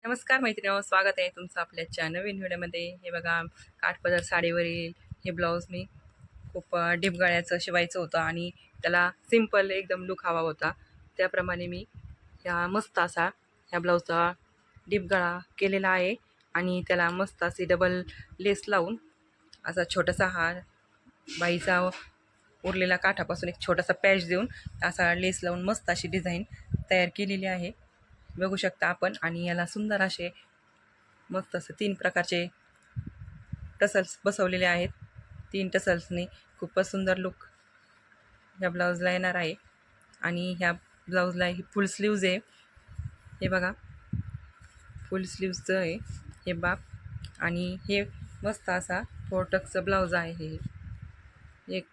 नमस्कार मैत्रिणींनो, स्वागत आहे तुमचं आपल्या नवीन व्हिडिओमध्ये. हे बघा, काठपदर साडीवरील हे ब्लाऊज मी खूप डीप गळ्याचं शिवायचं होतं आणि त्याला सिंपल एकदम लुक हवा होता. त्याप्रमाणे मी ह्या मस्त असा ह्या ब्लाऊजचा डीप गळा केलेला आहे आणि त्याला मस्त अशी डबल लेस लावून असा छोटासा हार बाईचा उरलेला काठापासून एक छोटासा पॅच देऊन असा लेस लावून मस्त अशी डिझाईन तयार केलेली आहे, बघू शकता आपण. आणि याला सुंदर असे मस्त असं 3 प्रकारचे टसल्स बसवलेले आहेत. 3 टसल्सनी खूपच सुंदर लुक ह्या ब्लाऊजला येणार आहे. आणि ह्या ब्लाऊजला ही फुल स्लीव्ज आहे. हे बघा, फुल स्लीव्जचं आहे हे बाप. आणि हे मस्त असा 4 टक्सचं ब्लाऊज आहे. हे एक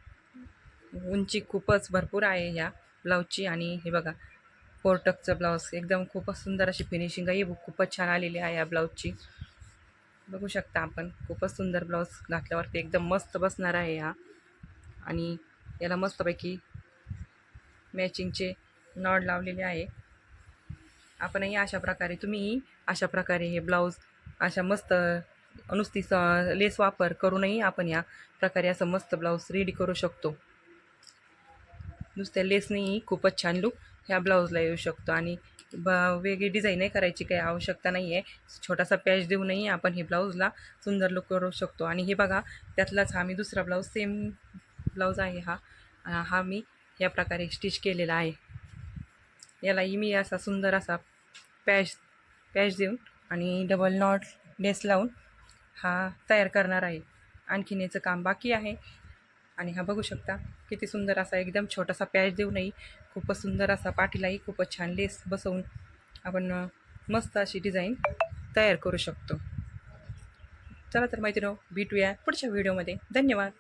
उंची खूपच भरपूर आहे ह्या ब्लाऊजची. आणि हे बघा, 4 टक्सचं ब्लाऊज एकदम खूपच सुंदर अशी फिनिशिंग आहे, खूपच छान आलेली आहे या ब्लाऊजची. बघू शकता आपण, खूपच सुंदर ब्लाऊज घातल्यावरती एकदम मस्त बसणार आहे हा. आणि याला मस्तपैकी मॅचिंगचे नॉड लावलेले आहे. आपणही अशा प्रकारे, तुम्ही अशा प्रकारे हे ब्लाऊज अशा मस्त नुसती लेस वापर करूनही आपण या प्रकारे असं मस्त ब्लाऊज रेडी करू शकतो. नुसत्या लेसनेही खूपच छान लुक ह्या ब्लाऊजला येऊ शकतो. आणि वेगळी डिझाईनही करायची काही आवश्यकता नाही आहे. छोटासा पॅच देऊनही आपण हे ब्लाऊजला सुंदर लुक करू शकतो. आणि हे बघा, त्यातलाच हा मी दुसरा ब्लाऊज, सेम ब्लाऊज आहे हा. हा मी या प्रकारे स्टिच केलेला आहे. यालाही मी असा सुंदर असा पॅच पॅच देऊन आणि डबल नॉट लेस लावून हा तयार करणार आहे. आणखीन याचं काम बाकी आहे. आणि हा बघू शकता, किती सुंदर असा एकदम छोटासा पॅच देऊनही खूपच सुंदर असा पाठीलाही खूपच छान लेस बसवून आपण मस्त अशी डिझाईन तयार करू शकतो. चला तर मैत्रिणींनो, भेटूया पुढच्या व्हिडिओमध्ये. धन्यवाद.